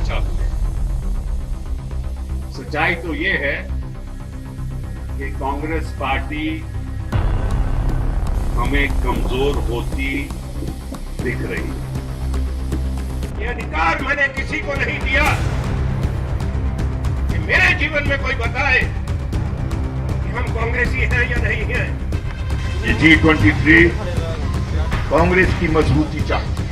चाहते हैं। सच्चाई तो ये है कि कांग्रेस पार्टी हमें कमजोर होती दिख रही है। ये अधिकार मैंने किसी को नहीं दिया कि मेरे जीवन में कोई बताए कि हम कांग्रेसी हैं या नहीं हैं। ये G23 कांग्रेस की मजबूती चाहती है।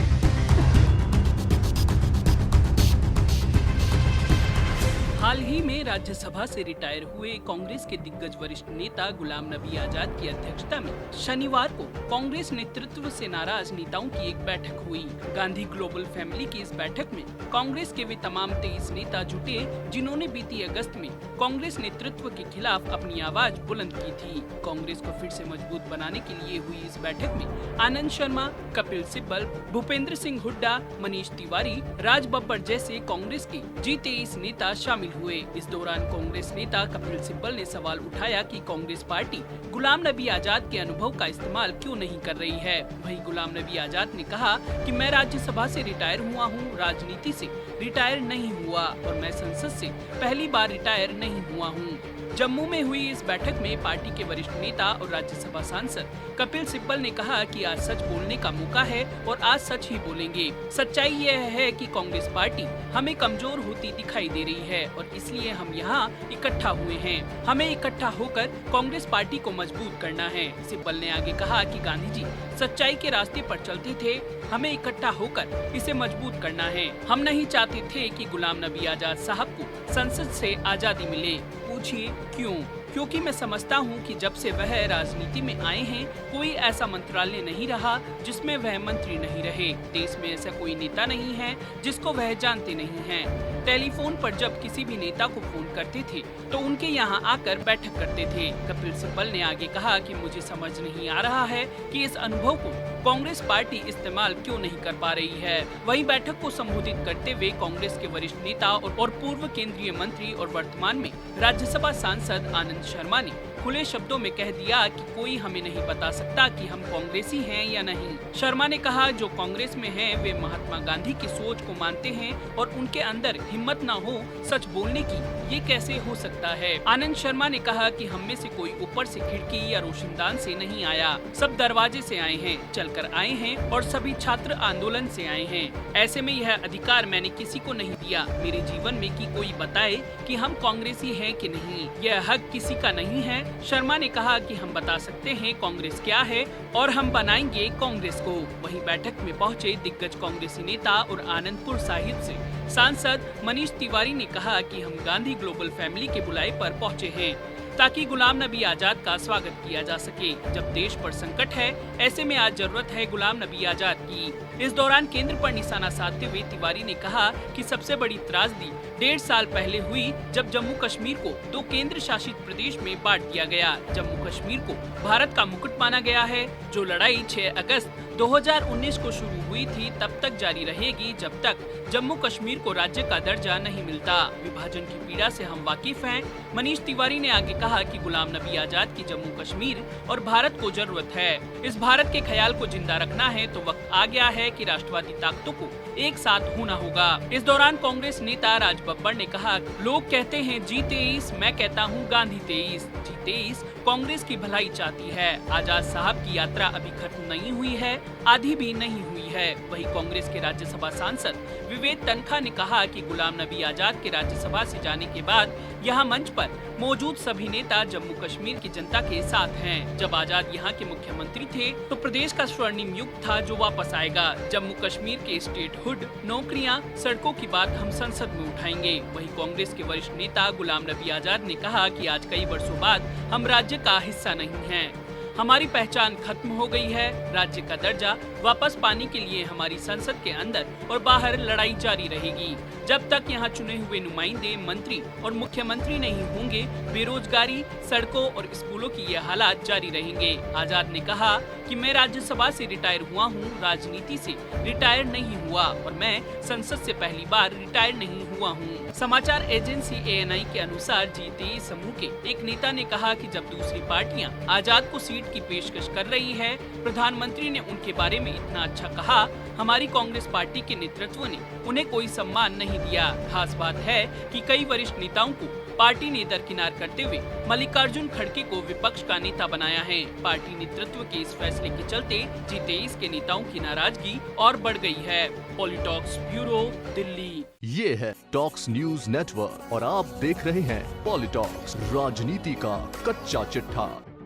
हाल ही में राज्यसभा से रिटायर हुए कांग्रेस के दिग्गज वरिष्ठ नेता गुलाम नबी आजाद की अध्यक्षता में शनिवार को कांग्रेस नेतृत्व से नाराज नेताओं की एक बैठक हुई। गांधी ग्लोबल फैमिली की इस बैठक में कांग्रेस के वे तमाम 23 नेता जुटे जिन्होंने बीती अगस्त में कांग्रेस नेतृत्व के खिलाफ अपनी आवाज बुलंद की थी। कांग्रेस को फिर से मजबूत बनाने के लिए हुई इस बैठक में आनंद शर्मा, कपिल सिब्बल, भूपेंद्र सिंह हुड्डा, मनीष तिवारी, राज बब्बर जैसे कांग्रेस के G23 नेता शामिल हुए। इस दौरान कांग्रेस नेता कपिल सिब्बल ने सवाल उठाया कि कांग्रेस पार्टी गुलाम नबी आजाद के अनुभव का इस्तेमाल क्यों नहीं कर रही है। वहीं गुलाम नबी आजाद ने कहा कि मैं राज्यसभा से रिटायर हुआ हूं, राजनीति से रिटायर नहीं हुआ और मैं संसद से पहली बार रिटायर नहीं हुआ हूं। जम्मू में हुई इस बैठक में पार्टी के वरिष्ठ नेता और राज्यसभा सांसद कपिल सिब्बल ने कहा कि आज सच बोलने का मौका है और आज सच ही बोलेंगे। सच्चाई यह है कि कांग्रेस पार्टी हमें कमजोर होती दिखाई दे रही है और इसलिए हम यहाँ इकट्ठा हुए हैं। हमें इकट्ठा होकर कांग्रेस पार्टी को मजबूत करना है। सिब्बल ने आगे कहा कि गांधी जी सच्चाई के रास्ते पर चलते थे, हमें इकट्ठा होकर इसे मजबूत करना है। हम नहीं चाहते थे कि गुलाम नबी आजाद साहब को संसद से आजादी मिले। पूछिए क्यों? क्योंकि मैं समझता हूं कि जब से वह राजनीति में आए हैं कोई ऐसा मंत्रालय नहीं रहा जिसमें वह मंत्री नहीं रहे। देश में ऐसा कोई नेता नहीं है जिसको वह जानते नहीं हैं। टेलीफोन पर जब किसी भी नेता को फोन करते थे तो उनके यहाँ आकर बैठक करते थे। कपिल सिब्बल ने आगे कहा कि मुझे समझ नहीं आ रहा है कि इस अनुभव को कांग्रेस पार्टी इस्तेमाल क्यों नहीं कर पा रही है। वहीं बैठक को संबोधित करते हुए कांग्रेस के वरिष्ठ नेता और पूर्व केंद्रीय मंत्री और वर्तमान में राज्यसभा सांसद आनंद शर्मा ने खुले शब्दों में कह दिया कि कोई हमें नहीं बता सकता कि हम कांग्रेसी हैं या नहीं। शर्मा ने कहा जो कांग्रेस में हैं वे महात्मा गांधी की सोच को मानते हैं और उनके अंदर हिम्मत न हो सच बोलने की, ये कैसे हो सकता है। आनंद शर्मा ने कहा कि हम में से कोई ऊपर से खिड़की या रोशनदान से नहीं आया, सब दरवाजे से आए हैं, चलकर आए हैं और सभी छात्र आंदोलन से आए हैं। ऐसे में यह अधिकार मैंने किसी को नहीं दिया मेरे जीवन में कि कोई बताए कि हम कांग्रेसी हैं कि नहीं। यह हक किसी का नहीं है। शर्मा ने कहा कि हम बता सकते हैं कांग्रेस क्या है और हम बनाएंगे कांग्रेस को। वहीं बैठक में पहुंचे दिग्गज कांग्रेसी नेता और आनंदपुर साहिब से सांसद मनीष तिवारी ने कहा कि हम गांधी ग्लोबल फैमिली के बुलाए पर पहुंचे हैं ताकि गुलाम नबी आजाद का स्वागत किया जा सके। जब देश पर संकट है ऐसे में आज जरूरत है गुलाम नबी आजाद की। इस दौरान केंद्र पर निशाना साधते हुए तिवारी ने कहा कि सबसे बड़ी त्रासदी 1.5 साल पहले हुई जब जम्मू कश्मीर को 2 केंद्र शासित प्रदेश में बांट दिया गया। जम्मू कश्मीर को भारत का मुकुट माना गया है। जो लड़ाई 6 अगस्त 2019 को शुरू हुई थी तब तक जारी रहेगी जब तक जम्मू कश्मीर को राज्य का दर्जा नहीं मिलता। विभाजन की पीड़ा से हम वाकिफ हैं। मनीष तिवारी ने आगे कहा कि गुलाम नबी आजाद की जम्मू कश्मीर और भारत को जरूरत है। इस भारत के ख्याल को जिंदा रखना है तो वक्त आ गया है कि राष्ट्रवादी ताकतों को एक साथ होना होगा। इस दौरान कांग्रेस नेता राज बब्बर ने कहा लोग कहते हैं G23, मैं कहता हूँ गांधी 23। G23 कांग्रेस की भलाई चाहती है। आजाद साहब की यात्रा अभी खत्म नहीं हुई है, आधी भी नहीं हुई है। वहीं कांग्रेस के राज्यसभा सांसद विवेक तनखा ने कहा कि गुलाम नबी आजाद के राज्यसभा से जाने के बाद यहाँ मंच पर मौजूद सभी नेता जम्मू कश्मीर की जनता के साथ हैं। जब आजाद यहाँ के मुख्यमंत्री थे तो प्रदेश का स्वर्णिम युग था जो वापस आएगा। जम्मू कश्मीर के स्टेटहुड, नौकरियां, सड़कों की बात हम संसद में उठाएंगे। वहीं कांग्रेस के वरिष्ठ नेता गुलाम नबी आजाद ने कहा कि आज कई वर्षों बाद हम राज्य का हिस्सा नहीं हैं। हमारी पहचान खत्म हो गई है। राज्य का दर्जा वापस पाने के लिए हमारी संसद के अंदर और बाहर लड़ाई जारी रहेगी। जब तक यहाँ चुने हुए नुमाइंदे, मंत्री और मुख्यमंत्री नहीं होंगे, बेरोजगारी, सड़कों और स्कूलों की ये हालात जारी रहेंगे। आजाद ने कहा कि मैं राज्यसभा से रिटायर हुआ हूँ, राजनीति से रिटायर नहीं हुआ और मैं संसद से पहली बार रिटायर नहीं हुआ हूँ। समाचार एजेंसी ANI के अनुसार G23 समूह के एक नेता ने कहा कि जब दूसरी पार्टियां आजाद को सीट सीट की पेशकश कर रही है। प्रधानमंत्री ने उनके बारे में इतना अच्छा कहा, हमारी कांग्रेस पार्टी के नेतृत्व ने उन्हें कोई सम्मान नहीं दिया। खास बात है कि कई वरिष्ठ नेताओं को पार्टी ने दरकिनार करते हुए मल्लिकार्जुन खड़गे को विपक्ष का नेता बनाया है। पार्टी नेतृत्व के इस फैसले के चलते G23 के नेताओं की नाराजगी और बढ़ गई है। पॉलिटॉक्स ब्यूरो, दिल्ली। ये है टॉक्स न्यूज नेटवर्क और आप देख रहे हैं पॉलिटॉक्स, राजनीति का कच्चा चिट्ठा।